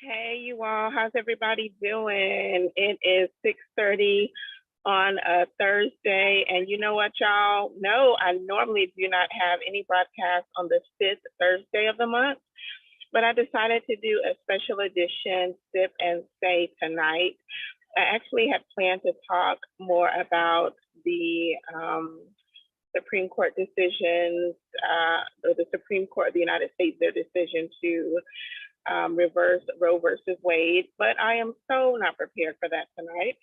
Hey, you all. How's everybody doing? It is 6:30 on a Thursday, and you know what, y'all? No, I normally do not have any broadcast on the fifth Thursday of the month, but I decided to do a special edition Sip and Say tonight. I actually had planned to talk more about the Supreme Court decisions, or the Supreme Court of the United States, their decision to reverse Roe versus Wade, but I am so not prepared for that tonight.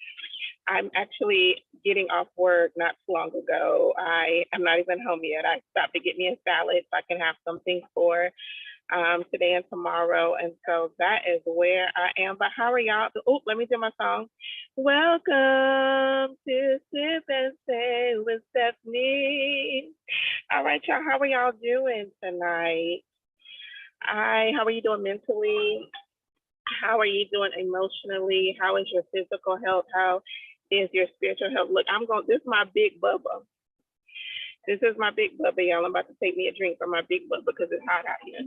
I'm actually getting off work not too long ago. I am not even home yet. I stopped to get me a salad so I can have something for today and tomorrow. And so that is where I am. But how are y'all? Oh, let me do my song. Welcome to Sip and Say with Stephanie. All right, y'all. How are y'all doing tonight? How are you doing mentally? How are you doing emotionally? How is your physical health? How is your spiritual health? Look, this is my big bubba. This is my big bubba, y'all. I'm about to take me a drink from my big bubba because it's hot out here.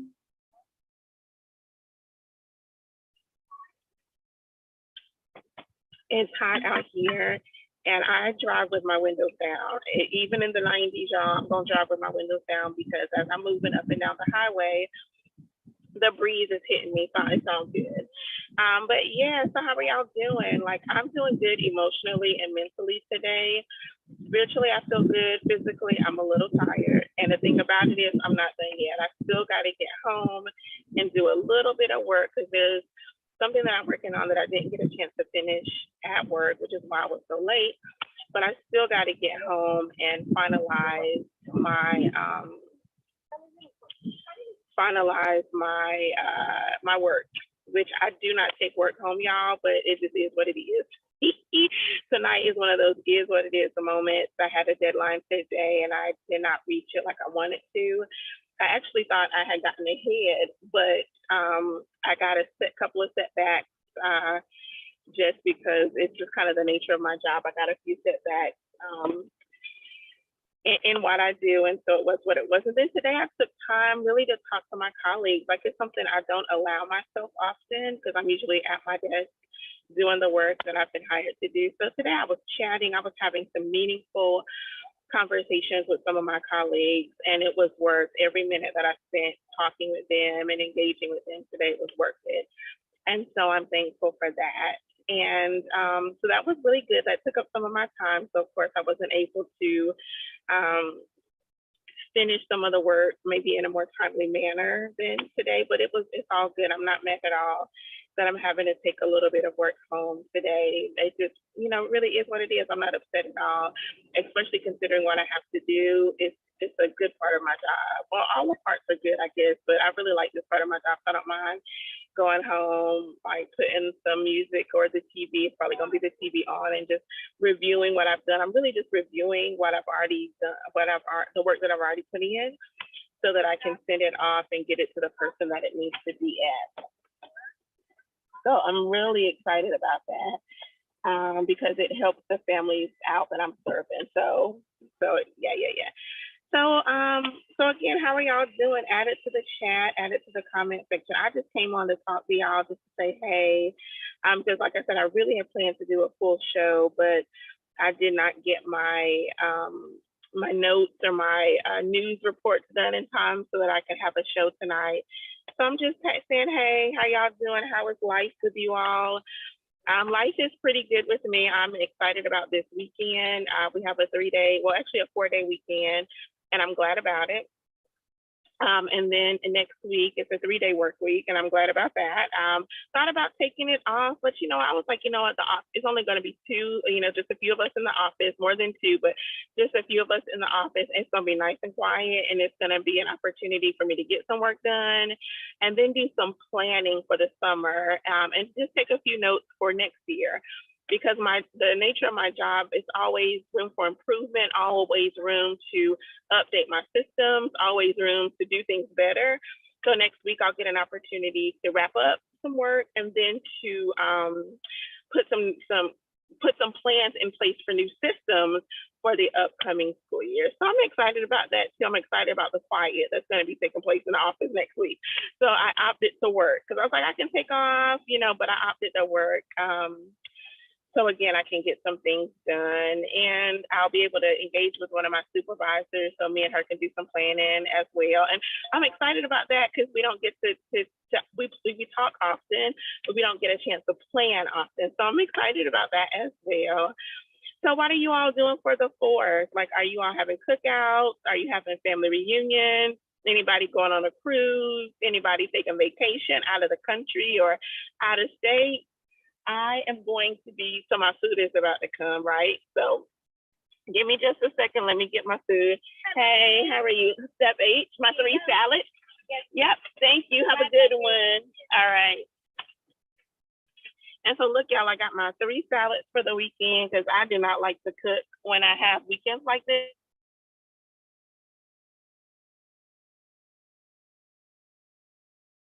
It's hot out here, and I drive with my windows down. Even in the 90s, y'all, I'm going to drive with my windows down because as I'm moving up and down the highway, the breeze is hitting me, so it sounds good. But yeah, so how are y'all doing? Like, I'm doing good emotionally and mentally today. Spiritually, I feel good. Physically, I'm a little tired. And the thing about it is, I'm not done yet. I still got to get home and do a little bit of work because there's something that I'm working on that I didn't get a chance to finish at work, which is why I was so late. But I still got to get home and finalize my work, which I do not take work home, y'all, but it just is what it is. Tonight is one of those is what it is the moments. I had a deadline today and I did not reach it like I wanted to. I actually thought I had gotten ahead, but I got a couple of setbacks just because it's just kind of the nature of my job. I got a few setbacks in what I do. And so it was what it was. And then today I took time really to talk to my colleagues. Like, it's something I don't allow myself often because I'm usually at my desk doing the work that I've been hired to do. So today I was chatting, I was having some meaningful conversations with some of my colleagues, and it was worth every minute that I spent talking with them and engaging with them today. It was worth it. And so I'm thankful for that. And so that was really good. That took up some of my time. So of course I wasn't able to um, finish some of the work maybe in a more timely manner than today, but it's all good. I'm not mad at all that I'm having to take a little bit of work home today. It just, really is what it is. I'm not upset at all, especially considering what I have to do. It's a good part of my job. Well, all the parts are good, I guess, but I really like this part of my job. So I don't mind going home, like putting some music or the TV. It's probably gonna be the TV on and just reviewing what I've done. I'm really just reviewing what I've already done, the work that I've already put in, so that I can send it off and get it to the person that it needs to be at. So I'm really excited about that because it helps the families out that I'm serving. So yeah. So again, how are y'all doing? Add it to the chat, add it to the comment section. I just came on to talk to y'all just to say hey. Because like I said, I really had planned to do a full show, but I did not get my notes or my news reports done in time so that I could have a show tonight. So I'm just saying, hey, how y'all doing? How is life with you all? Life is pretty good with me. I'm excited about this weekend. We have a 4-day weekend, and I'm glad about it. And then next week it's a 3-day work week, and I'm glad about that. Thought about taking it off, but I was like, what, it's only going to be two, just a few of us in the office, more than two, but just a few of us in the office. It's going to be nice and quiet, and it's going to be an opportunity for me to get some work done, and then do some planning for the summer, and just take a few notes for next year. Because the nature of my job is always room for improvement, always room to update my systems, always room to do things better. So next week I'll get an opportunity to wrap up some work and then to put some plans in place for new systems for the upcoming school year. So I'm excited about that too. I'm excited about the quiet that's going to be taking place in the office next week. So I opted to work because I was like, I can take off, but I opted to work. So again, I can get some things done, and I'll be able to engage with one of my supervisors, so me and her can do some planning as well. And I'm excited about that because we don't get we talk often, but we don't get a chance to plan often. So I'm excited about that as well. So what are you all doing for the 4th? Like, are you all having cookouts? Are you having family reunions? Anybody going on a cruise? Anybody taking vacation out of the country or out of state? I am going to be, so my food is about to come, right? So give me just a second. Let me get my food. Hey, how are you? Step H, my 3 salads. Yep, thank you. Have a good one. All right. And so look, y'all, I got my 3 salads for the weekend because I do not like to cook when I have weekends like this.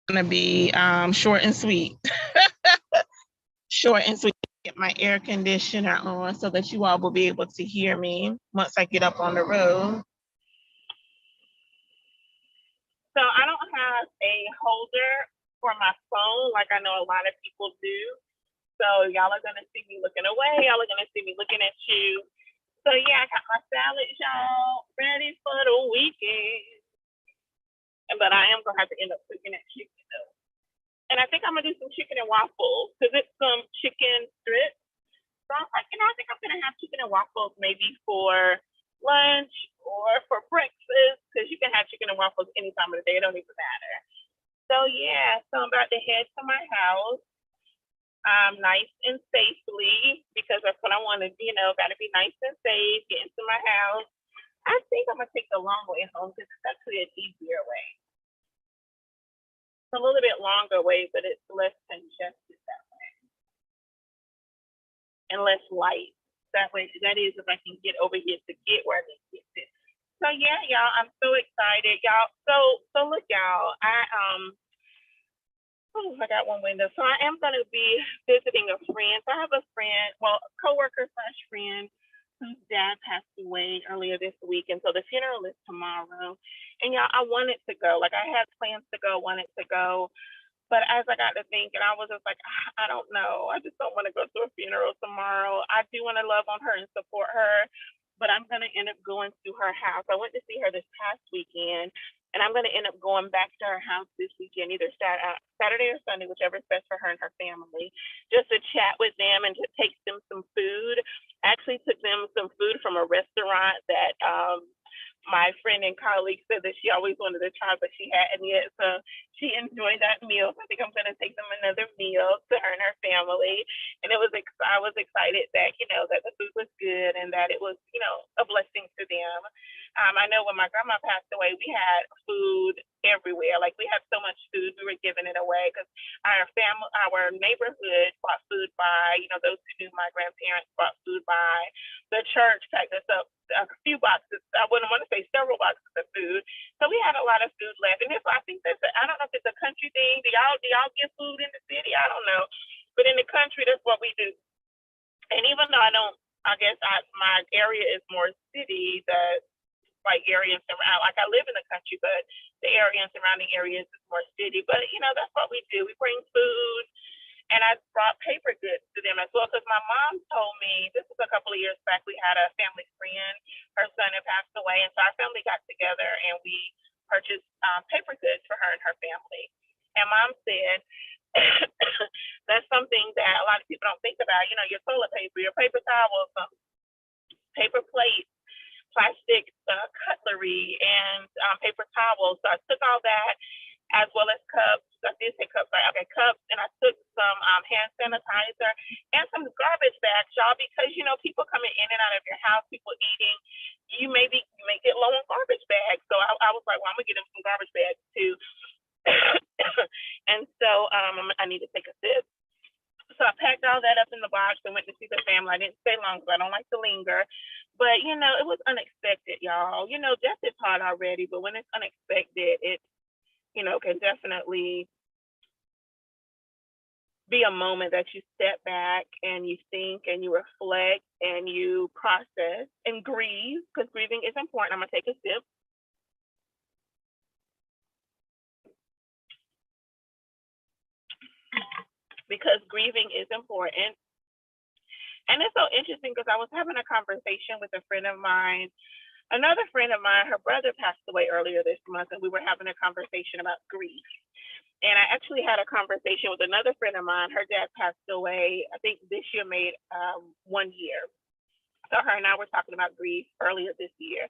Gonna be short and sweet. Short and sweet. Get my air conditioner on so that you all will be able to hear me once I get up on the road. So I don't have a holder for my phone like I know a lot of people do. So y'all are gonna see me looking away. Y'all are gonna see me looking at you. So yeah, I got my salads, y'all, ready for the weekend. But I am gonna have to end up cooking that chicken though. And I think I'm gonna do some chicken and waffles because it's some chicken strips. So I was like, I think I'm gonna have chicken and waffles maybe for lunch or for breakfast because you can have chicken and waffles any time of the day. It don't even matter. So yeah, so I'm about to head to my house, nice and safely because that's what I want to, got to be nice and safe. Get into my house. I think I'm gonna take the long way home because it's actually an easier way. It's a little bit longer way, but it's less congested that way and less light. That way, that is if I can get over here to get where I need to get. So yeah, y'all, I'm so excited, y'all. So look, y'all, I got one window. So I am gonna be visiting a friend. So I have a friend, well, a coworker / friend whose dad passed away earlier this week, and so the funeral is tomorrow. And y'all, I wanted to go. Like I had plans to go, wanted to go, but as I got to thinking, I was just like, I don't know. I just don't want to go to a funeral tomorrow. I do want to love on her and support her, but I'm going to end up going to her house. I went to see her this past weekend, and I'm going to end up going back to her house this weekend, either Saturday or Sunday, whichever is best for her and her family, just to chat with them and to take them some food. I actually took them some food from a restaurant that my friend and colleague said that she always wanted to try, but she hadn't yet. So she enjoyed that meal. So I think I'm going to take them another meal to her and her family. And I was excited that, that the food was good and that it was, a blessing to them. I know when my grandma passed away, we had food everywhere. Like we had so much food, we were giving it away because our neighborhood bought food by, those who knew my grandparents bought food by. The church packed us up a few boxes. I wouldn't want to say several boxes of food. So we had a lot of food left. And I think I don't know if it's a country thing. Do y'all get food in the city? I don't know. But in the country, that's what we do. And even though my area is more city, the area around, like I live in the country, but the area and surrounding areas is more city. But that's what we do. We bring food, and I brought paper goods to them as well because my mom told me, this was a couple of years back, we had a family friend, her son had passed away, and so our family got together and we purchased paper goods for her and her family. And mom said, that's something that a lot of people don't think about, your toilet paper, your paper towels, paper plates, plastic cutlery, and paper towels. So I took all that as well as cups. I did say cups, right? Okay, cups, and I took some hand sanitizer and some garbage bags, y'all, because people coming in and out of your house, people eating, you may get low on garbage bags. So I was like, well, I'm gonna get them some garbage bags too. And so I need to take a sip. So I packed all that up in the box and went to see the family. I didn't stay long because I don't like to linger. But it was unexpected, y'all. Death is hard already, but when it's unexpected, it can definitely be a moment that you step back and you think and you reflect and you process and grieve, because grieving is important. I'm gonna take a sip. Because grieving is important. And it's so interesting because I was having a conversation with a friend of mine, another friend of mine, her brother passed away earlier this month, and we were having a conversation about grief. And I actually had a conversation with another friend of mine. Her dad passed away, I think this year made 1 year. So her and I were talking about grief earlier this year.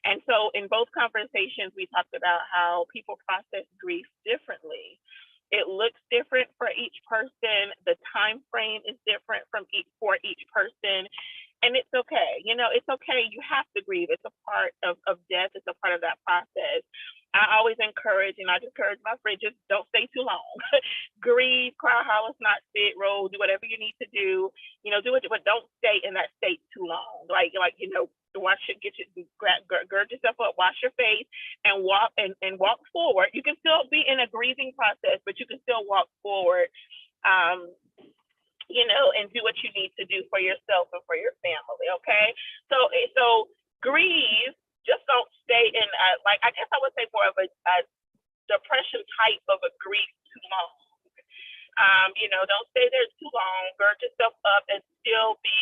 And so in both conversations, we talked about how people process grief differently. It looks different for each person. The time frame is different for each person. And it's okay. You know, it's okay. You have to grieve. It's a part of death. It's a part of that process. I always encourage, and I just encourage my friends, just don't stay too long. Grieve, cry, holler, snot, spit, roll, do whatever you need to do. You know, do it, but don't stay in that state too long. Like you know, wash it, get your gird yourself up, wash your face, and walk forward. You can still be in a grieving process, but you can still walk forward. Um, you know, and do what you need to do for yourself and for your family. Okay, so grieve. Just don't stay in like, I guess I would say more of a depression type of a grief too long. You know, don't stay there too long. Gird yourself up and still be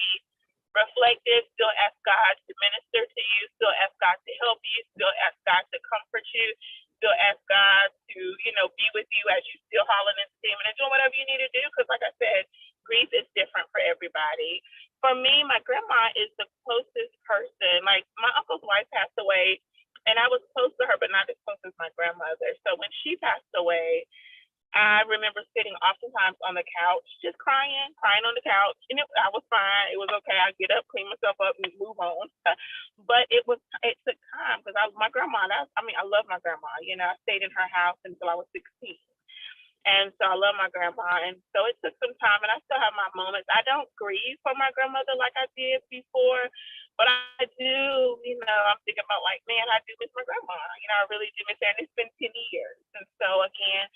reflective. Still ask God to minister to you. Still ask God to help you. Still ask God to comfort you. Still ask God to, you know, be with you as you still hollering and screaming and doing whatever you need to do. Because, like I said, grief is different for everybody. For me, my grandma is the closest person. Like, my uncle's wife passed away, and I was close to her, but not as close as my grandmother. So when she passed away, I remember sitting oftentimes on the couch, just crying on the couch, and I was fine. It was okay. I get up, clean myself up, and move on. But it took time because my grandma. I love my grandma. You know, I stayed in her house until I was 16. And so I love my grandma. And so it took some time, and I still have my moments. I don't grieve for my grandmother like I did before, but I do, you know, I'm thinking about, like, man, I do miss my grandma. You know, I really do miss her. And it's been 10 years. And so, again,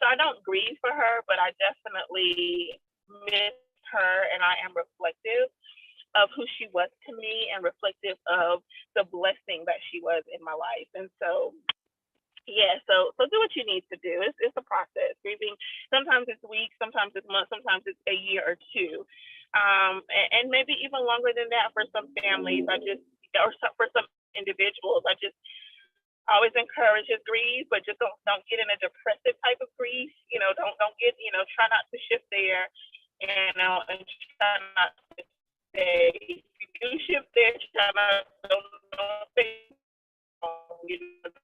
so I don't grieve for her, but I definitely miss her, and I am reflective of who she was to me and reflective of the blessing that she was in my life. And so, yeah, so do what you need to do. It's a process. Grieving, sometimes it's weeks, sometimes it's months, sometimes it's a year or two, and maybe even longer than that for some families. For some individuals, I just always encourage to grieve, but just don't get in a depressive type of grief. You know, don't get, you know, try not to shift there, and try not to stay. If you do shift there, try not don't stay. You know, because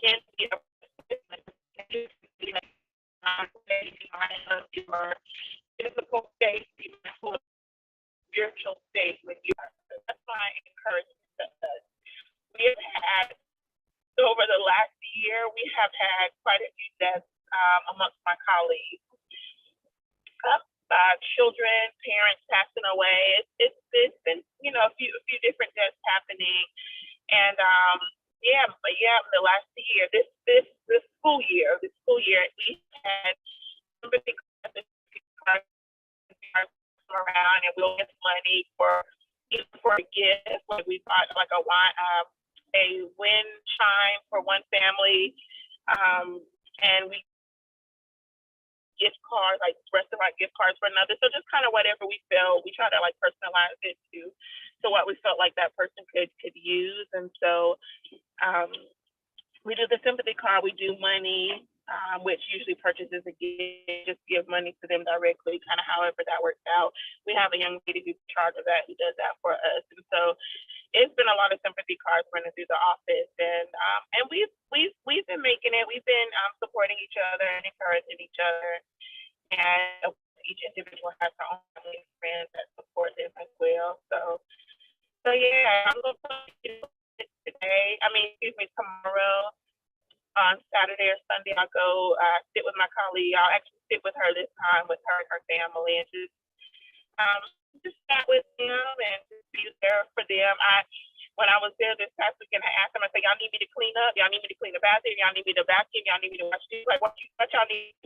can be a your physical state, mental, spiritual state when you are. So that's my encouragement. We have had, over the last year, we have had quite a few deaths amongst my colleagues. Children, parents passing away. It's been, you know, a few different deaths happening, and the last year, this school year, we had somebody come around, and we'll get money for a gift. Like, we bought like a wind chime for one family, and we gift cards, like restaurant gift cards for another. So just kind of whatever we felt, we try to like personalize it to what we felt like that person could use. And so we do the sympathy card, we do money, which usually purchases a gift, just give money to them directly, kind of however that works out. We have a young lady who's in charge of that, who does that for us. And so it's been a lot of sympathy cards running through the office, and we've been making it. We've been supporting each other and encouraging each other, and each individual has their own family and friends that support them as well. So yeah, I'm going to tomorrow, on Saturday or Sunday. I'll go sit with my colleague. I'll actually sit with her this time, with her and her family, and just chat with them and just be there for them. when I was there this past weekend, I asked them, I said, y'all need me to clean up? Y'all need me to clean the bathroom? Y'all need me to vacuum? Y'all need me to wash dishes? Like, what y'all need?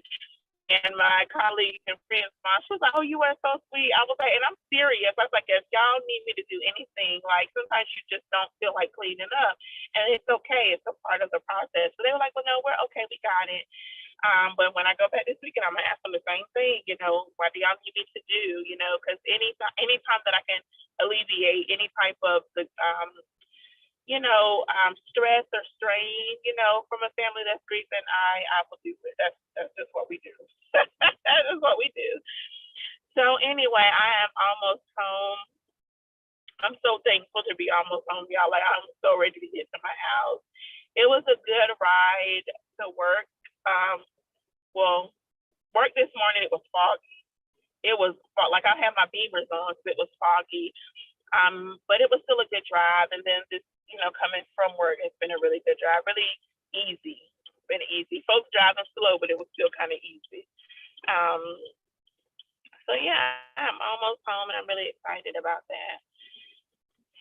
And my colleagues and friends, she was like, oh, you are so sweet. I was like, and I'm serious. I was like, if y'all need me to do anything, like sometimes you just don't feel like cleaning up. And it's okay. It's a part of the process. So they were like, well, no, we're okay. We got it. But when I go back this weekend, I'm going to ask them the same thing, you know, what do y'all need me to do, you know, because anytime that I can alleviate any type of the, stress or strain, you know, from a family that's grieving, I will do it. That's just what we do. That is what we do. So anyway, I am almost home. I'm so thankful to be almost home, y'all. Like, I'm so ready to get to my house. It was a good ride to work. Work this morning, it was foggy. It was like I had my beavers on, so it was foggy. But it was still a good drive. And then this, coming from work, it's been a really good drive, really easy. It's been easy. Folks driving slow, but it was still kind of easy. So yeah, I'm almost home and I'm really excited about that.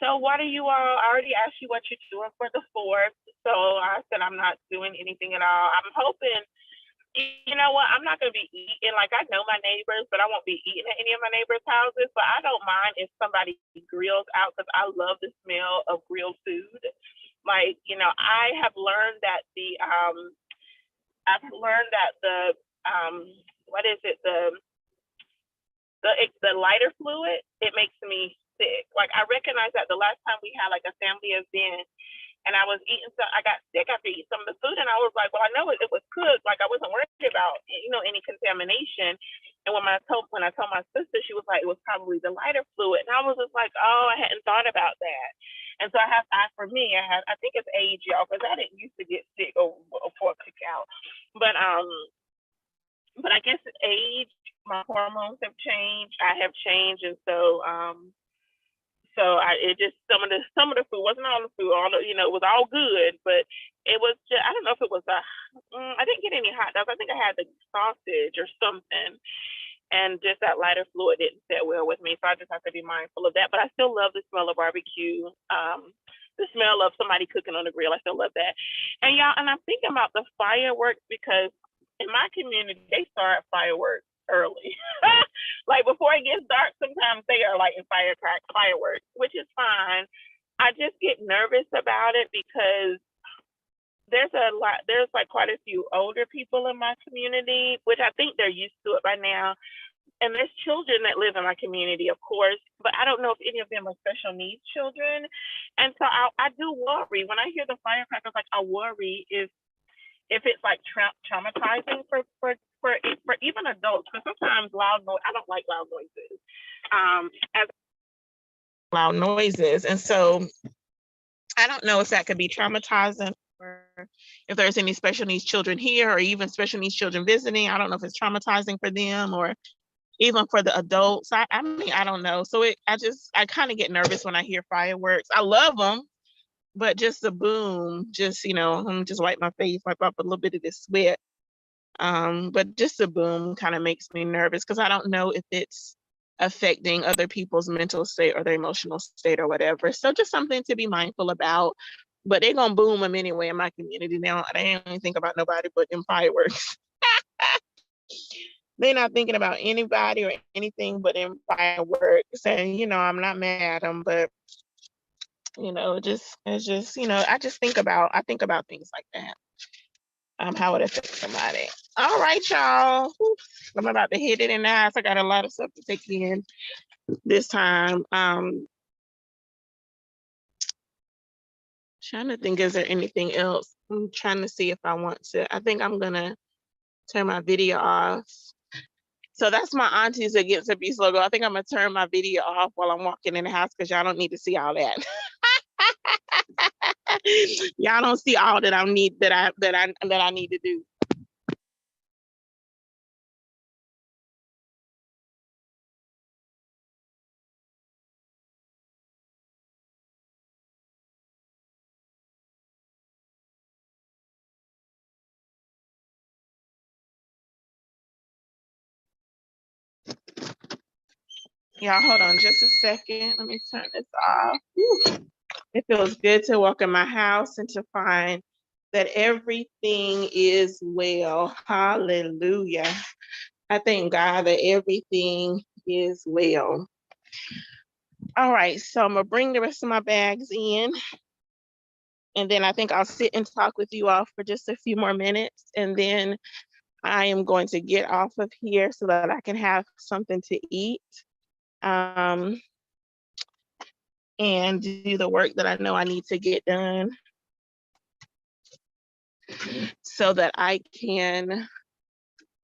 So what are you all, I already asked you what you're doing for the 4th. So I said I'm not doing anything at all. I'm hoping, you know what, I'm not going to be eating, like I know my neighbors, but I won't be eating at any of my neighbors' houses, but I don't mind if somebody grills out because I love the smell of grilled food. Like, I have learned that the what is it, the lighter fluid, it makes me sick. Like I recognize that the last time we had like a family event and I was eating I got sick after eating some of the food and I was like, well, I know it was cooked. Like I wasn't worried about, any contamination. And when I told my sister, she was like, it was probably the lighter fluid. And I was just like, oh, I hadn't thought about that. And so I think it's age, y'all, because I didn't used to get sick before cookout. But I guess age, my hormones have changed. I have changed, and so some of the food wasn't all the food. It was all good, but it was just, I don't know if it was I didn't get any hot dogs. I think I had the sausage or something, and just that lighter fluid didn't sit well with me. So I just have to be mindful of that. But I still love the smell of barbecue. The smell of somebody cooking on the grill. I still love that. And y'all, and I'm thinking about the fireworks because in my community, they start fireworks early. Like before it gets dark, sometimes they are lighting fireworks, which is fine. I just get nervous about it because there's like quite a few older people in my community, which I think they're used to it by now. And there's children that live in my community, of course, but I don't know if any of them are special needs children. And so I do worry when I hear the firecrackers. Like I worry if it's like traumatizing for even adults. Because sometimes loud noise, I don't like loud noises. As loud noises, and so I don't know if that could be traumatizing or if there's any special needs children here or even special needs children visiting. I don't know if it's traumatizing for them or even for the adults. I mean, I don't know. So I kind of get nervous when I hear fireworks. I love them, but just the boom, I'm just wipe my face, wipe off a little bit of this sweat. But just the boom kind of makes me nervous because I don't know if it's affecting other people's mental state or their emotional state or whatever. So just something to be mindful about. But they're gonna boom them anyway in my community now. They ain't even think about nobody but them fireworks. They're not thinking about anybody or anything but in fireworks. And, I'm not mad at them, but, it's just, I think about things like that. How it affects somebody. All right, y'all. I'm about to hit it in the house. I got a lot of stuff to take in this time. Trying to think, is there anything else? I'm trying to see if I want to. I think I'm going to turn my video off. So that's my Aunties Against Abuse logo. I think I'm gonna turn my video off while I'm walking in the house because y'all don't need to see all that. Y'all don't see all that I need to do. Y'all hold on just a second. Let me turn this off. Whew. It feels good to walk in my house and to find that everything is well. Hallelujah. I thank God that everything is well. All right, so I'm gonna bring the rest of my bags in, and then I think I'll sit and talk with you all for just a few more minutes, and then I am going to get off of here so that I can have something to eat, and do the work that I know I need to get done so that I can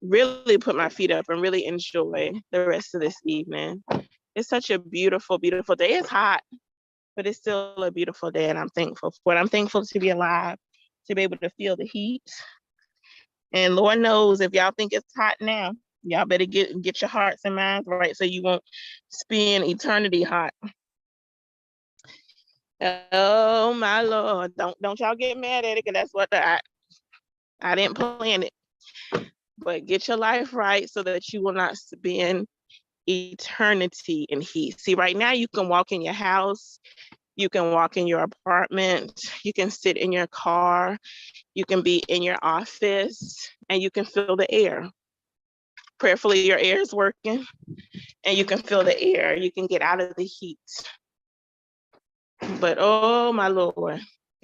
really put my feet up and really enjoy the rest of this evening. It's such a beautiful, beautiful day. It's hot, but it's still a beautiful day, and I'm thankful for it. I'm thankful to be alive, to be able to feel the heat. And Lord knows if y'all think it's hot now, y'all better get your hearts and minds right so you won't spend eternity hot. Oh my Lord, don't y'all get mad at it, because that's what I didn't plan it. But get your life right so that you will not spend eternity in heat. See, right now you can walk in your house, you can walk in your apartment, you can sit in your car, you can be in your office, and you can feel the air. Prayerfully, your air is working, and you can feel the air. You can get out of the heat. But oh my Lord,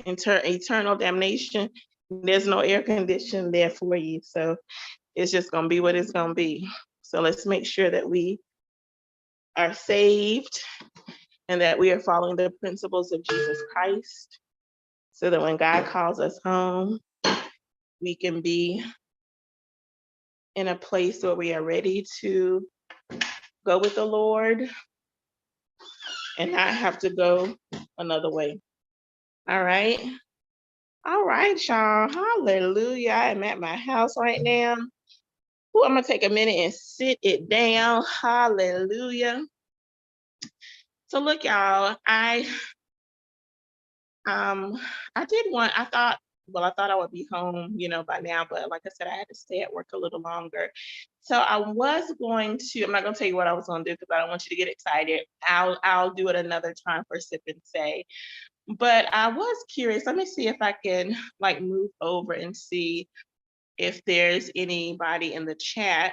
eternal damnation, there's no air condition there for you. So it's just gonna be what it's gonna be. So let's make sure that we are saved and that we are following the principles of Jesus Christ, so that when God calls us home, we can be in a place where we are ready to go with the Lord and not have to go another way. All right. All right, y'all. Hallelujah. I'm at my house right now. Ooh, I'm gonna take a minute and sit it down. Hallelujah. So look, y'all, I thought I would be home, by now, but like I said, I had to stay at work a little longer. So I'm not gonna tell you what I was gonna do because I don't want you to get excited. I'll do it another time for Sip and Say. But I was curious. Let me see if I can move over and see if there's anybody in the chat.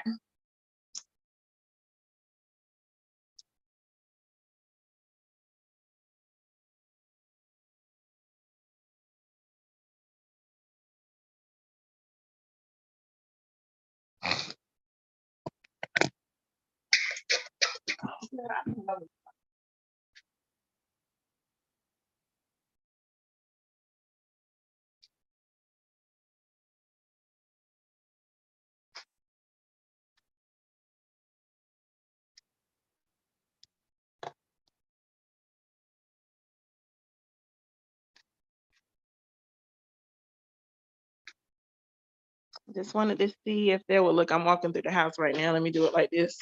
Just wanted to see if there were, look, I'm walking through the house right now. Let me do it like this.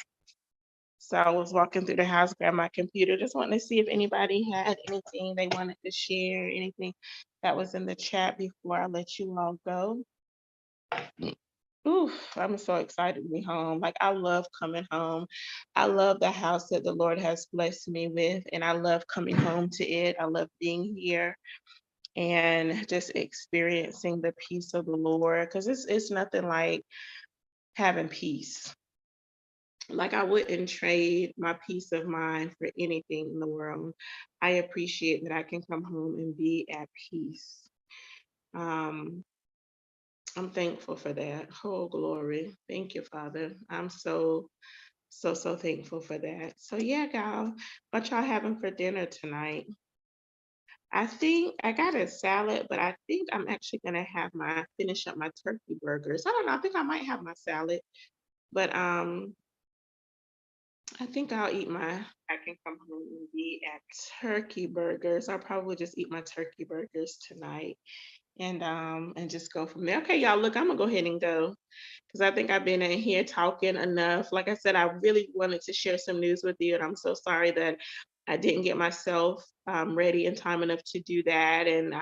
So I was walking through the house, grabbed my computer, just wanting to see if anybody had anything they wanted to share, anything that was in the chat before I let you all go. Ooh, I'm so excited to be home. I love coming home. I love the house that the Lord has blessed me with, and I love coming home to it. I love being here and just experiencing the peace of the Lord, because it's nothing like having peace. I wouldn't trade my peace of mind for anything in the world. I appreciate that I can come home and be at peace. I'm thankful for that. Oh, glory. Thank you, Father. I'm so thankful for that. So yeah, y'all, what y'all having for dinner tonight? I think I got a salad, but I think I'm actually gonna finish up my turkey burgers. I don't know. I think I might have my salad, but I think I can come home and be at turkey burgers. I'll probably just eat my turkey burgers tonight and just go from there. Okay, y'all, look, I'm gonna go ahead and go because I think I've been in here talking enough. Like I said, I really wanted to share some news with you, and I'm so sorry that I didn't get myself ready in time enough to do that, and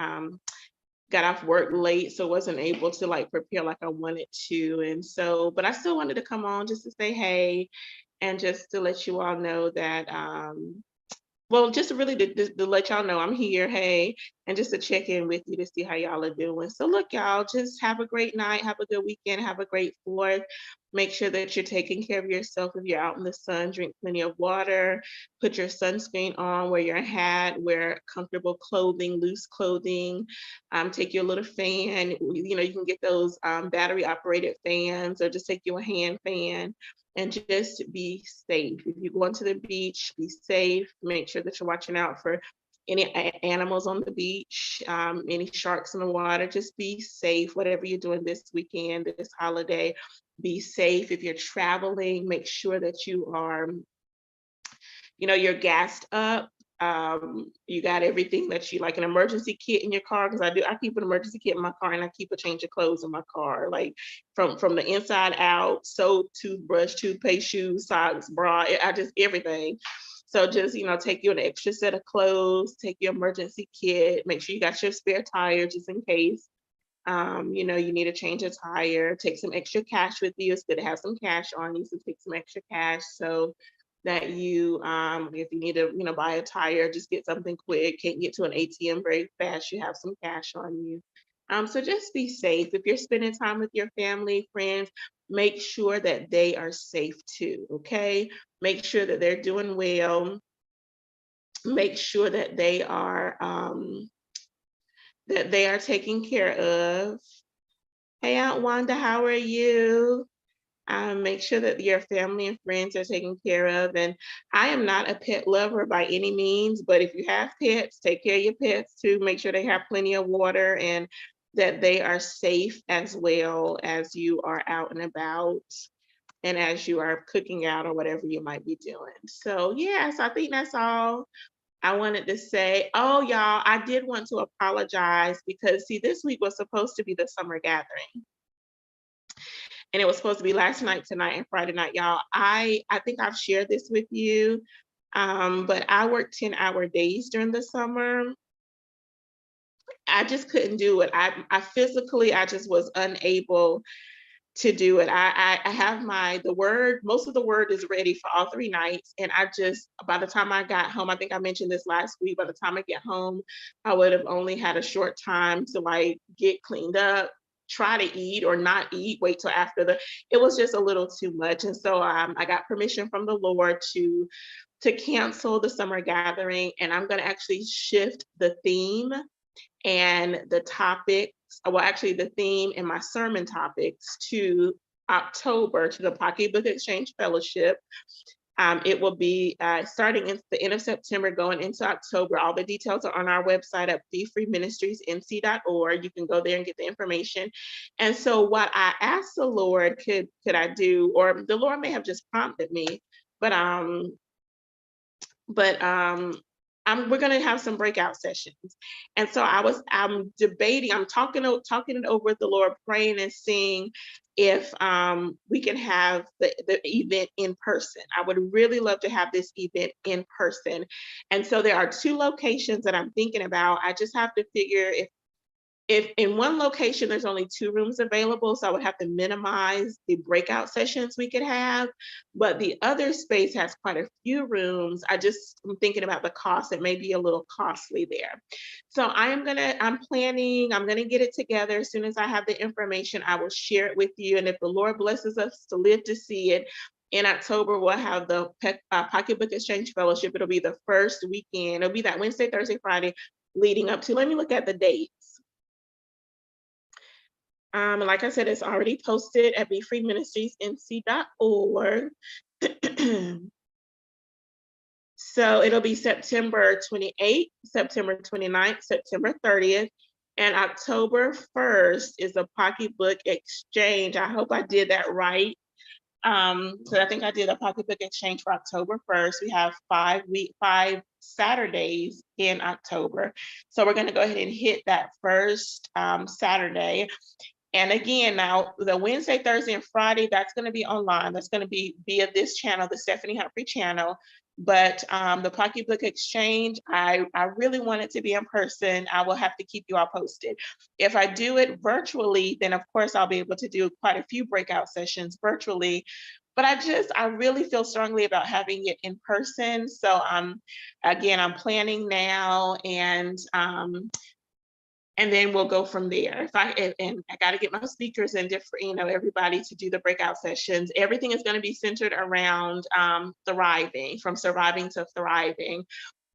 got off work late, so wasn't able to prepare like I wanted to. And so, but I still wanted to come on just to say hey and just to let you all know that Well, just really to let y'all know I'm here, hey, and just to check in with you to see how y'all are doing. So look, y'all, just have a great night, have a good weekend, have a great Fourth. Make sure that you're taking care of yourself. If you're out in the sun, drink plenty of water, put your sunscreen on, wear your hat, wear comfortable clothing, loose clothing, take your little fan. You can get those battery operated fans or just take your hand fan and just be safe. If you go into the beach, be safe. Make sure that you're watching out for any animals on the beach, any sharks in the water. Just be safe. Whatever you're doing this weekend, this holiday, be safe. If you're traveling, make sure that you're gassed up. You got everything that you like, an emergency kit in your car, because I keep an emergency kit in my car, and I keep a change of clothes in my car, like from the inside out: soap, toothbrush, toothpaste, shoes, socks, bra, I just everything. So just take you an extra set of clothes, take your emergency kit, make sure you got your spare tire just in case you need to change a tire. Take some extra cash with you. It's good to have some cash on you, so take some extra cash so that if you need to, buy a tire, just get something quick, can't get to an ATM very fast, you have some cash on you. So just be safe. If you're spending time with your family, friends, make sure that they are safe too, okay? Make sure that they're doing well. Make sure that they are taken care of. Hey, Aunt Wanda, how are you? Make sure that your family and friends are taken care of. And I am not a pet lover by any means, but if you have pets, take care of your pets too. Make sure they have plenty of water and that they are safe as well as you are out and about and as you are cooking out or whatever you might be doing. So, yes, I think that's all I wanted to say. Oh, y'all, I did want to apologize because, see, this week was supposed to be the summer gathering, and it was supposed to be last night, tonight, and Friday night, y'all. I think I've shared this with you, but I work 10-hour days during the summer. I just couldn't do it. I physically, I just was unable to do it. I have the word, most of the word is ready for all 3 nights. And by the time I got home, I think I mentioned this last week, by the time I get home, I would have only had a short time to like get cleaned up, try to eat or not eat, wait till after it was just a little too much. And so I got permission from the Lord to cancel the summer gathering. And I'm going to actually shift the theme and the topics, well, actually the theme and my sermon topics to October, to the Pocketbook Exchange Fellowship. It will be starting in the end of September, going into October. All the details are on our website at BeFreeMinistriesNC.org. You can go there and get the information. And so what I asked the Lord, could I do, or the Lord may have just prompted me, but we're going to have some breakout sessions. And so I'm debating, I'm talking it over with the Lord, praying and seeing if we can have the event in person. I would really love to have this event in person. And so there are 2 locations that I'm thinking about. I just have to figure if in one location there's only 2 rooms available, so I would have to minimize the breakout sessions we could have, but the other space has quite a few rooms. I'm thinking about the cost. It may be a little costly there. So I'm planning, I'm gonna get it together. As soon as I have the information, I will share it with you. And if the Lord blesses us to live to see it, in October, we'll have the Pocketbook Exchange Fellowship. It'll be the first weekend. It'll be that Wednesday, Thursday, Friday leading up to, let me look at the dates. Like I said, it's already posted at BeFreeMinistriesNC.org. So it'll be September 28th, September 29th, September 30th, and October 1st is a Pocketbook Exchange. I hope I did that right. So I think I did a Pocketbook Exchange for October 1st. We have 5 Saturdays in October. So we're gonna go ahead and hit that first Saturday. And again, now the Wednesday, Thursday, and Friday, that's going to be online. That's going to be via this channel, the Stephanie Humphrey channel. But the Pocketbook Exchange, I really want it to be in person. I will have to keep you all posted. If I do it virtually, then of course I'll be able to do quite a few breakout sessions virtually. but I really feel strongly about having it in person. So again, I'm planning now, and then we'll go from there. And I got to get my speakers and different, everybody to do the breakout sessions. Everything is going to be centered around thriving, from surviving to thriving.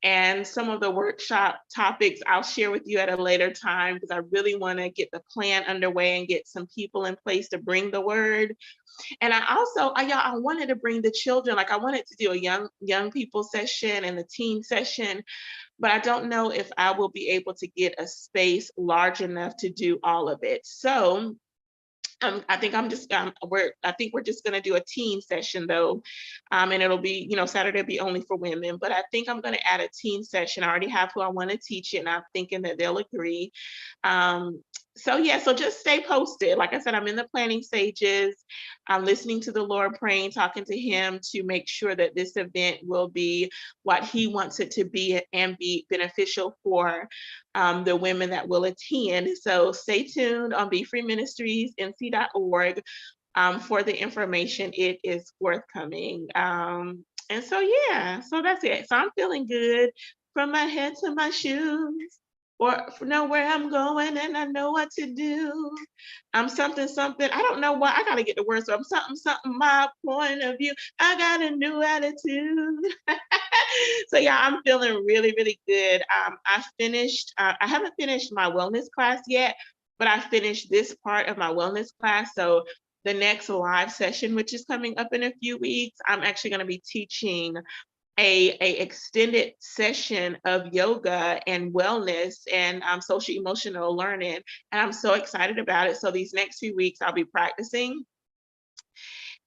And some of the workshop topics I'll share with you at a later time, because I really want to get the plan underway and get some people in place to bring the word. And I also, I wanted to bring the children, like I wanted to do a young people session and the teen session, but I don't know if I will be able to get a space large enough to do all of it. So I think I think we're just gonna do a teen session though, and it'll be, Saturday will be only for women. But I think I'm gonna add a teen session. I already have who I want to teach it, and I'm thinking that they'll agree. Um, so yeah, so just stay posted. Like I said, I'm in the planning stages. I'm listening to the Lord, praying, talking to Him to make sure that this event will be what He wants it to be and be beneficial for the women that will attend. So stay tuned on BeFreeMinistriesNC.org for the information. It is forthcoming. And so, yeah, so that's it. So I'm feeling good from my head to my shoes, or know where I'm going and I know what to do. I'm something, something. I don't know what, I got to get the words. So I'm something, something, my point of view. I got a new attitude. So yeah, I'm feeling really, really good. I haven't finished my wellness class yet, but I finished this part of my wellness class. So the next live session, which is coming up in a few weeks, I'm actually going to be teaching a extended session of yoga and wellness and social emotional learning. And I'm so excited about it. So these next few weeks, I'll be practicing.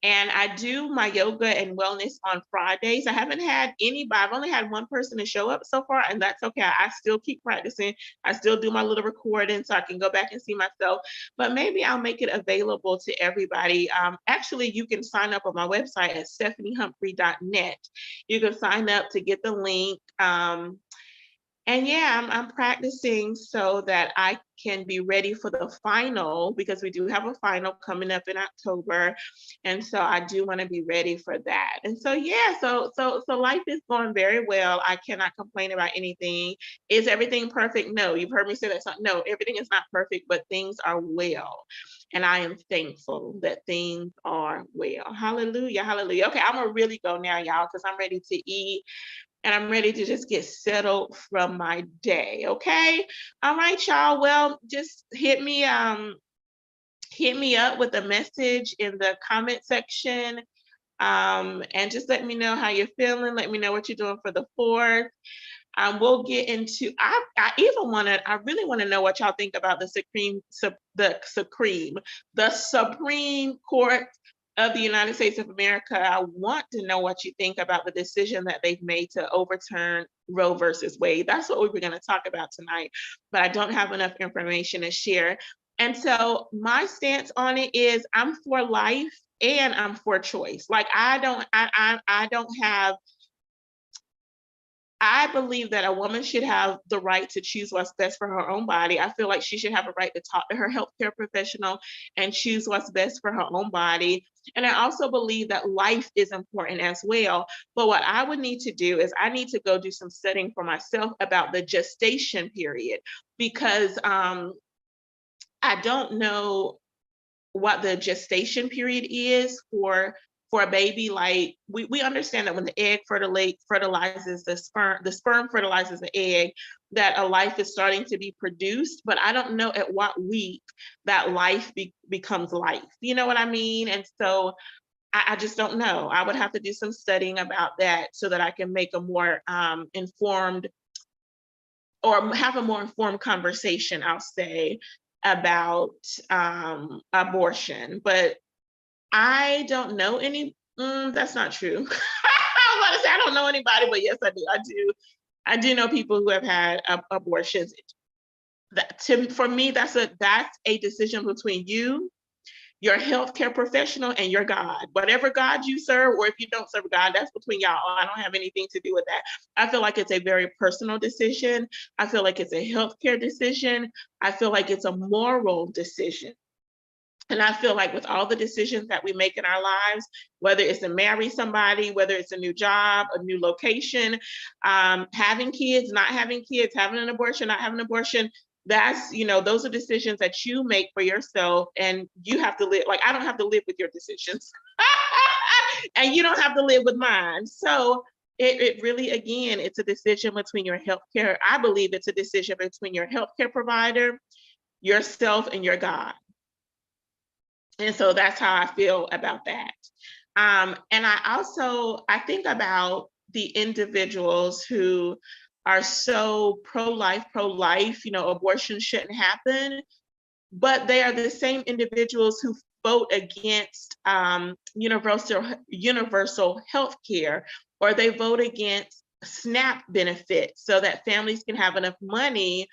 And I do my yoga and wellness on Fridays. I haven't had anybody, I've only had one person to show up so far, and that's okay. I still keep practicing. I still do my little recording so I can go back and see myself, but maybe I'll make it available to everybody. Actually, you can sign up on my website at stephaniehumphrey.net. You can sign up to get the link. And yeah, I'm practicing so that I can be ready for the final, because we do have a final coming up in October. And so I do want to be ready for that. And so yeah, so life is going very well. I cannot complain about anything. Is everything perfect? No. You've heard me say that. No, everything is not perfect, but things are well. And I am thankful that things are well. Hallelujah. Hallelujah. Okay, I'm gonna really go now, y'all, because I'm ready to eat. And I'm ready to just get settled from my day. Okay. All right, y'all. Well, just hit me up with a message in the comment section. And just let me know how you're feeling. Let me know what you're doing for the 4th. We'll get into, I really want to know what y'all think about the Supreme Court of the United States of America. I want to know what you think about the decision that they've made to overturn Roe versus Wade. That's what we were going to talk about tonight, but I don't have enough information to share. And so my stance on it is I'm for life and I'm for choice. Like I believe that a woman should have the right to choose what's best for her own body. I feel like she should have a right to talk to her healthcare professional and choose what's best for her own body. And I also believe that life is important as well. But what I would need to do is I need to go do some studying for myself about the gestation period, because I don't know what the gestation period is for a baby. Like we understand that when the egg fertilizes the sperm fertilizes the egg, that a life is starting to be produced, but I don't know at what week that life becomes life. You know what I mean? And so I just don't know. I would have to do some studying about that so that I can make a more informed, or have a more informed conversation, I'll say, about abortion. But I don't know any, that's not true. I was about to say I don't know anybody, but yes, I do. I do know people who have had abortions. For me, that's a decision between you, your healthcare professional, and your God. Whatever God you serve, or if you don't serve God, that's between y'all. I don't have anything to do with that. I feel like it's a very personal decision. I feel like it's a healthcare decision. I feel like it's a moral decision. And I feel like with all the decisions that we make in our lives, whether it's to marry somebody, whether it's a new job, a new location, having kids, not having kids, having an abortion, not having an abortion, that's, those are decisions that you make for yourself, and you have to live, like, I don't have to live with your decisions. And you don't have to live with mine. So it really, again, it's a decision between your healthcare. I believe it's a decision between your healthcare provider, yourself, and your God. And so that's how I feel about that. And I think about the individuals who are so pro-life, abortion shouldn't happen, but they are the same individuals who vote against universal health care, or they vote against SNAP benefits so that families can have enough money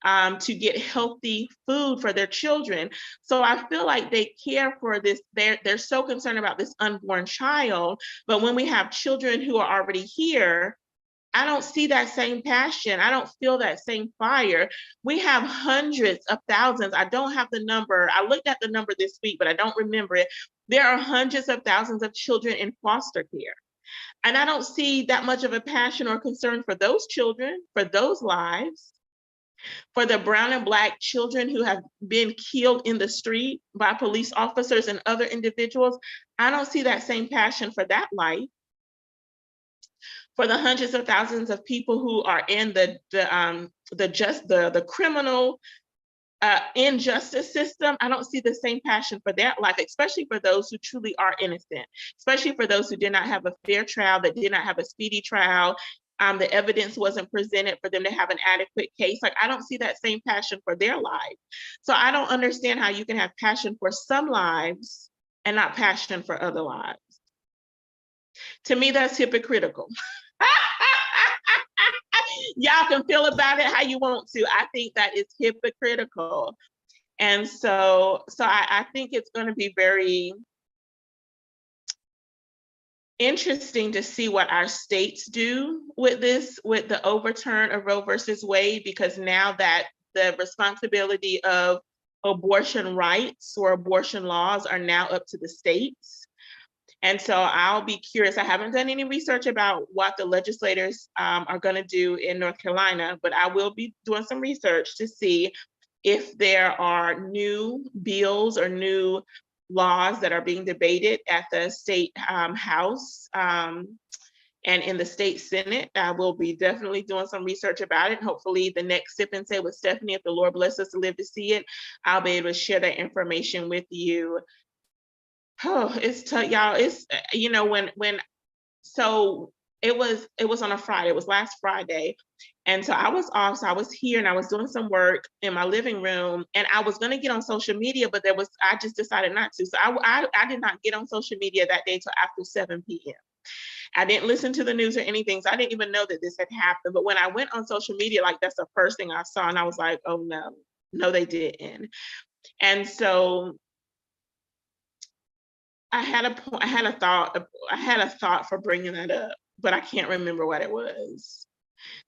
to get healthy food for their children. So I feel like they care for this. They're so concerned about this unborn child, but when we have children who are already here, I don't see that same passion. I don't feel that same fire. We have hundreds of thousands. I don't have the number. I looked at the number this week, but I don't remember it. There are hundreds of thousands of children in foster care. And I don't see that much of a passion or concern for those children, for those lives, for the brown and Black children who have been killed in the street by police officers and other individuals. I don't see that same passion for that life. For the hundreds of thousands of people who are in the criminal injustice system, I don't see the same passion for that life, especially for those who truly are innocent, especially for those who did not have a fair trial, that did not have a speedy trial. The evidence wasn't presented for them to have an adequate case. Like, I don't see that same passion for their life. So I don't understand how you can have passion for some lives and not passion for other lives. To me, that's hypocritical. Y'all can feel about it how you want to. I think that is hypocritical. And so I think it's going to be very interesting to see what our states do with this, with the overturn of Roe versus Wade, because now that the responsibility of abortion rights or abortion laws are now up to the states. And so I'll be curious. I haven't done any research about what the legislators are going to do in North Carolina, but I will be doing some research to see if there are new bills or new laws that are being debated at the state house and in the state Senate. I will be definitely doing some research about it. Hopefully the next Sip and Say with Stephanie, if the Lord bless us to live to see it, I'll be able to share that information with you. Oh, it's tough, y'all. It's, so it was on a Friday, it was last Friday. And so I was off, so I was here and I was doing some work in my living room, and I was gonna get on social media, but I just decided not to. So I did not get on social media that day till after 7 p.m. I didn't listen to the news or anything, so I didn't even know that this had happened. But when I went on social media, like, that's the first thing I saw, and I was like, oh no, they didn't. And so I had a thought for bringing that up, but I can't remember what it was.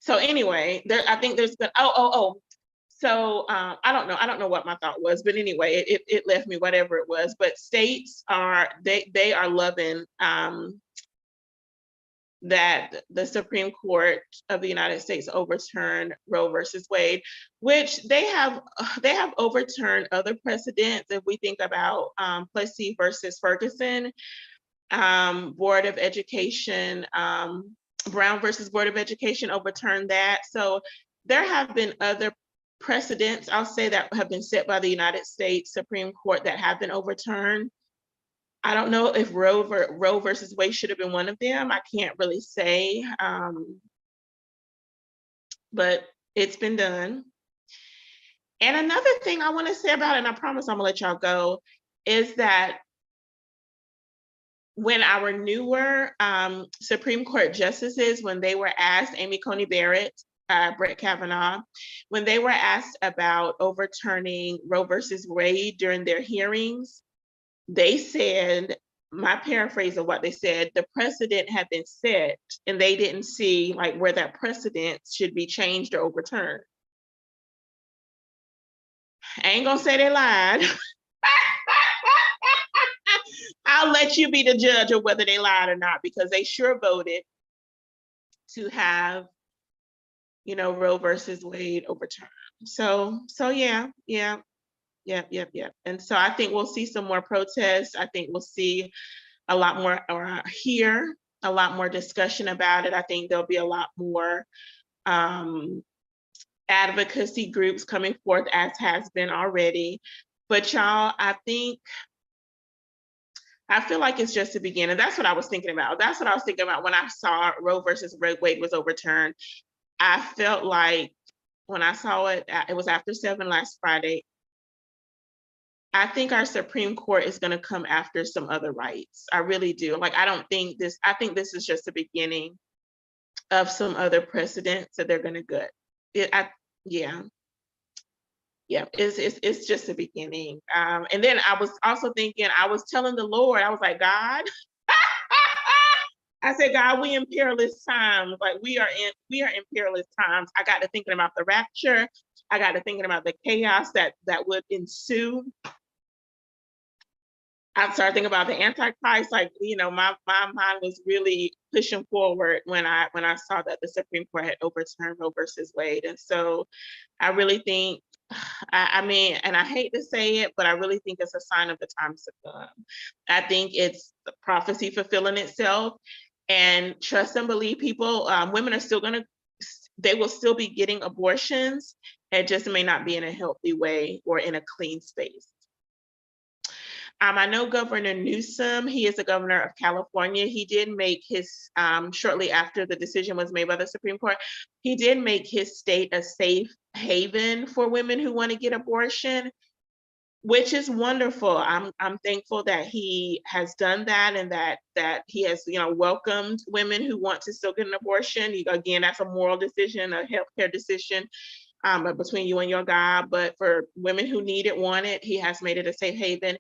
So anyway, I think there's been, so I don't know what my thought was, but anyway, it left me whatever it was. But states are, they are loving that the Supreme Court of the United States overturned Roe versus Wade, which they have overturned other precedents. If we think about Plessy versus Ferguson, Board of Education, Brown versus Board of Education overturned that. So there have been other precedents, I'll say, that have been set by the United States Supreme Court that have been overturned. I don't know if Roe versus Wade should have been one of them. I can't really say, but it's been done. And another thing I want to say about it, and I promise I'm gonna let y'all go, is that when our newer Supreme Court justices, when they were asked, Amy Coney Barrett, Brett Kavanaugh, when they were asked about overturning Roe versus Wade during their hearings, they said, my paraphrase of what they said, the precedent had been set and they didn't see like where that precedent should be changed or overturned. I ain't gonna say they lied. I'll let you be the judge of whether they lied or not, because they sure voted to have, Roe versus Wade overturned. So yeah. And so I think we'll see some more protests. I think we'll see a lot more, or hear a lot more discussion about it. I think there'll be a lot more advocacy groups coming forth, as has been already. But y'all, I feel like it's just the beginning. That's what I was thinking about. That's what I was thinking about when I saw Roe versus Wade was overturned. I felt like when I saw it, it was after 7 last Friday. I think our Supreme Court is going to come after some other rights. I really do. Like, I think this is just the beginning of some other precedents that they're going to get. Yeah, it's just the beginning. And then I was also thinking, I was telling the Lord, I was like, God, I said, God, we in perilous times. Like, we are in perilous times. I got to thinking about the rapture. I got to thinking about the chaos that would ensue. I started thinking about the Antichrist. Like, my mind was really pushing forward when I saw that the Supreme Court had overturned Roe versus Wade. And so I really think, I mean, and I hate to say it, but I really think it's a sign of the times to come. I think it's the prophecy fulfilling itself, and trust and believe people, women are still they will still be getting abortions. It just may not be in a healthy way or in a clean space. I know Governor Newsom, he is the governor of California. He did make his, shortly after the decision was made by the Supreme Court, he did make his state a safe haven for women who want to get abortion, which is wonderful. I'm thankful that he has done that, and that he has, welcomed women who want to still get an abortion. Again, that's a moral decision, a healthcare decision, between you and your God. But for women who need it, want it, he has made it a safe haven.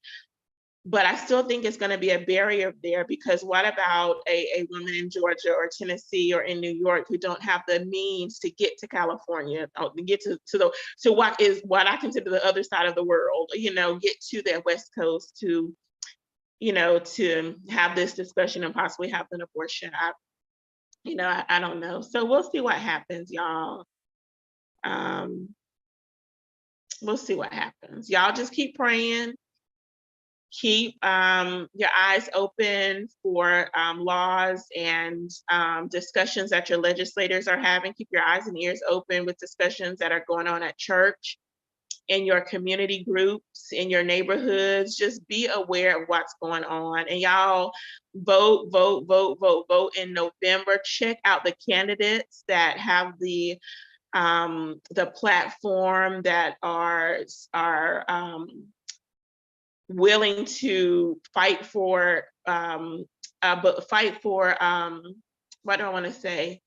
But I still think it's going to be a barrier there, because what about a woman in Georgia or Tennessee or in New York who don't have the means to get to California, to get to what I consider the other side of the world, get to the West Coast to have this discussion and possibly have an abortion. I don't know. So we'll see what happens, y'all. We'll see what happens. Y'all just keep praying. Keep your eyes open for laws and discussions that your legislators are having. Keep your eyes and ears open with discussions that are going on at church, in your community groups, in your neighborhoods. Just be aware of what's going on. And y'all vote in November. Check out the candidates that have the platform, that are willing to fight for what do I want to say,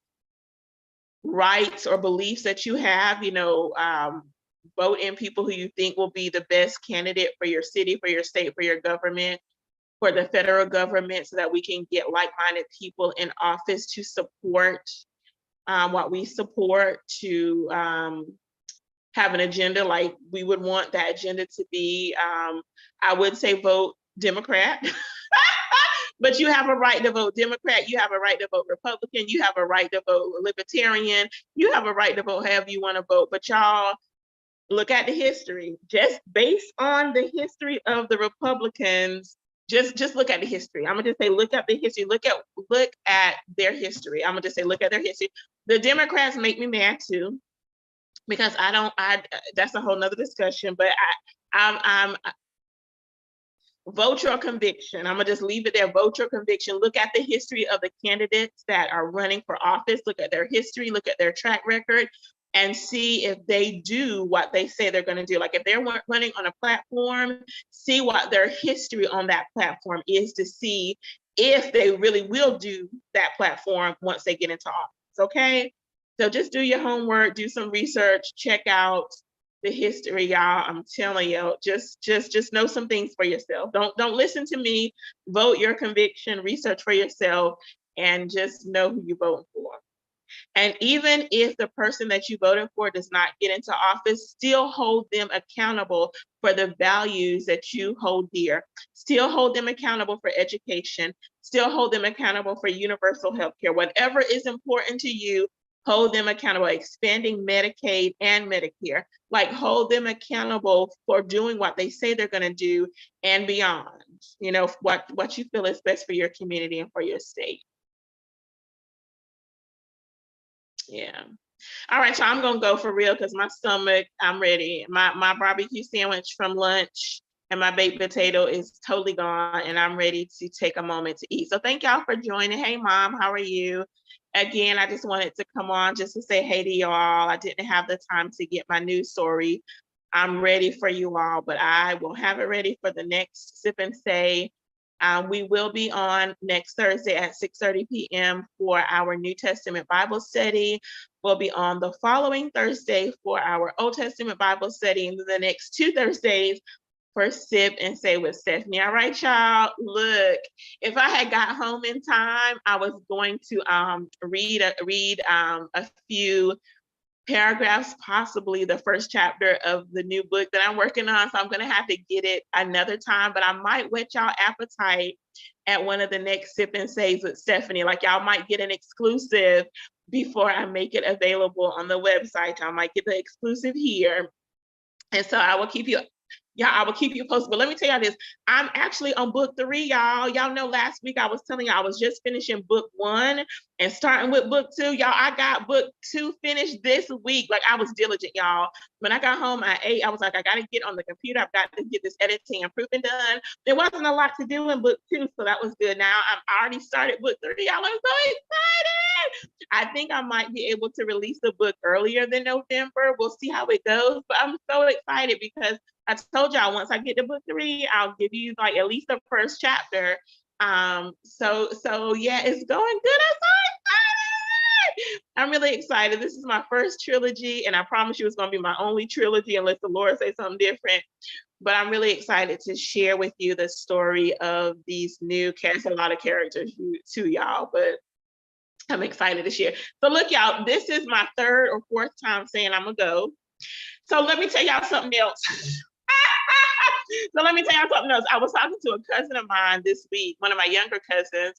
rights or beliefs that you have. Vote in people who you think will be the best candidate for your city, for your state, for your government, for the federal government, so that we can get like-minded people in office to support what we support, to have an agenda like we would want that agenda to be. I would say vote Democrat, but you have a right to vote Democrat. You have a right to vote Republican. You have a right to vote Libertarian. You have a right to vote however you want to vote. But y'all, look at the history. Just based on the history of the Republicans, just look at the history. I'm gonna just say, look at the history. Look at their history. I'm gonna just say, look at their history. The Democrats make me mad too, because that's a whole nother discussion, but I'm vote your conviction. I'm gonna just leave it there. Vote your conviction. Look at the history of the candidates that are running for office. Look at their history, look at their track record, and see if they do what they say they're gonna do. Like, if they're running on a platform, see what their history on that platform is, to see if they really will do that platform once they get into office, okay? So just do your homework, do some research, check out the history, y'all. I'm telling you, just know some things for yourself. Don't listen to me. Vote your conviction, research for yourself, and just know who you're voting for. And even if the person that you voted for does not get into office, still hold them accountable for the values that you hold dear. Still hold them accountable for education. Still hold them accountable for universal health care. Whatever is important to you, hold them accountable. Expanding Medicaid and Medicare. Like, hold them accountable for doing what they say they're going to do and beyond. You know, what you feel is best for your community and for your state. Yeah. All right, so I'm gonna go for real because my stomach, I'm ready. My barbecue sandwich from lunch and my baked potato is totally gone, and I'm ready to take a moment to eat. So thank y'all for joining. Hey, Mom, how are you? Again, I just wanted to come on just to say hey to y'all. I didn't have the time to get my news story. I'm ready for you all, but I will have it ready for the next Sip and Say. We will be on next Thursday at 6:30 p.m. for our New Testament Bible study. We'll be on the following Thursday for our Old Testament Bible study, and the next 2 Thursdays for Sip and Say with Stephanie. All right, y'all. Look, if I had got home in time, I was going to read a few paragraphs, possibly the first chapter of the new book that I'm working on. So I'm going to have to get it another time, but I might whet y'all appetite at one of the next Sip and Says with Stephanie. Like, y'all might get an exclusive before I make it available on the website. I might get the exclusive here. And so I will keep you posted. But let me tell y'all this. I'm actually on book 3, y'all. Y'all know last week I was telling y'all I was just finishing book 1 and starting with book 2. Y'all, I got book 2 finished this week. Like, I was diligent, y'all. When I got home at 8, I was like, I got to get on the computer. I've got to get this editing and proofing done. There wasn't a lot to do in book 2, so that was good. Now I already started book 3. Y'all, I'm so excited. I think I might be able to release the book earlier than November. We'll see how it goes. But I'm so excited because I told y'all once I get to book 3, I'll give you like at least the first chapter. So yeah, it's going good. I'm so excited. I'm really excited. This is my first trilogy, and I promise you it's going to be my only trilogy unless the Lord says something different. But I'm really excited to share with you the story of these new characters. A lot of characters to y'all, but I'm excited to share. So look, y'all, this is my 3rd or 4th time saying I'm gonna go. So let me tell y'all something else. So let me tell y'all something else. I was talking to a cousin of mine this week, one of my younger cousins,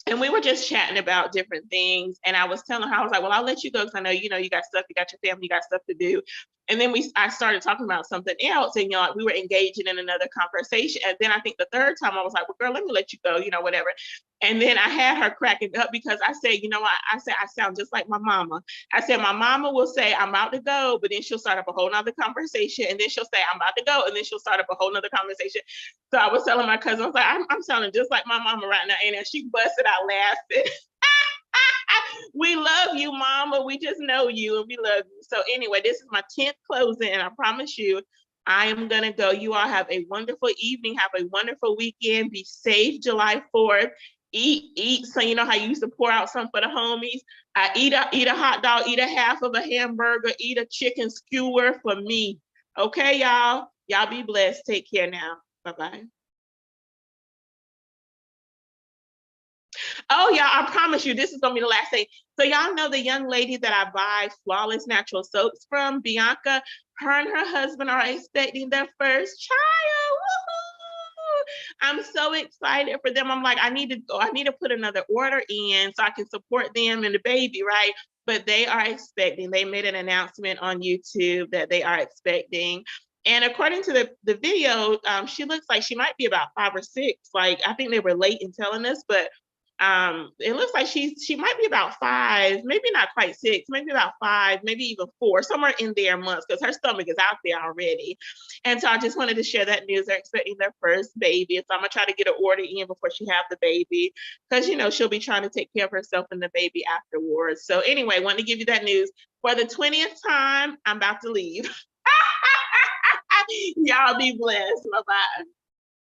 and we were just chatting about different things. And I was telling her, I was like, well, I'll let you go because I know, you got stuff, you got your family, you got stuff to do. And then I started talking about something else, and we were engaging in another conversation. And then I think the 3rd time I was like, well, girl, let me let you go, whatever. And then I had her cracking up because I said, I said, I sound just like my mama. I said, my mama will say, I'm about to go, but then she'll start up a whole nother conversation. And then she'll say, I'm about to go. And then she'll start up a whole nother conversation. So I was telling my cousin, I was like, I'm sounding just like my mama right now. And she busted out laughing. We love you, mama. We just know you and we love you. So anyway, this is my 10th closing, and I promise you, I am going to go. You all have a wonderful evening. Have a wonderful weekend. Be safe July 4th. Eat. So you know how you used to pour out some for the homies? Eat a hot dog, eat a half of a hamburger, eat a chicken skewer for me. Okay, y'all? Y'all be blessed. Take care now. Bye-bye. Oh, y'all, I promise you, this is gonna be the last thing. So y'all know the young lady that I buy Flawless Natural Soaps from, Bianca. Her and her husband are expecting their first child. Woo-hoo! I'm so excited for them. I'm like, I need to put another order in so I can support them and the baby, right? But they are expecting. They made an announcement on YouTube that they are expecting. And according to the video, she looks like she might be about 5 or 6. Like, I think they were late in telling us, but it looks like she might be about 5, maybe not quite 6, maybe about 5, maybe even 4, somewhere in there months, because her stomach is out there already. And so I just wanted to share that news. They're expecting their first baby. So I'm gonna try to get an order in before she have the baby, because she'll be trying to take care of herself and the baby afterwards. So anyway, wanted to give you that news. For the 20th time, I'm about to leave. Y'all be blessed. Bye-bye.